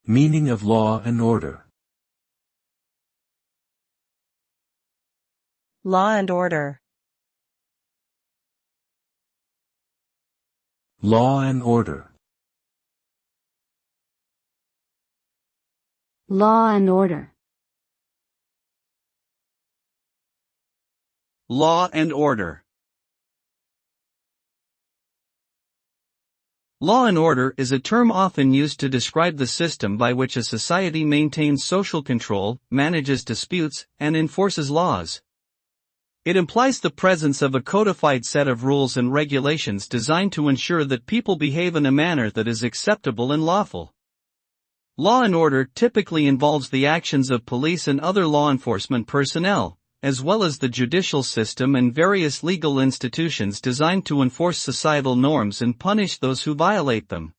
Meaning of law and order. Law and order. Law and order. Law and order. Law and order. Law and order is a term often used to describe the system by which a society maintains social control, manages disputes, and enforces laws. It implies the presence of a codified set of rules and regulations designed to ensure that people behave in a manner that is acceptable and lawful. Law and order typically involves the actions of police and other law enforcement personnel, as well as the judicial system and various legal institutions designed to enforce societal norms and punish those who violate them.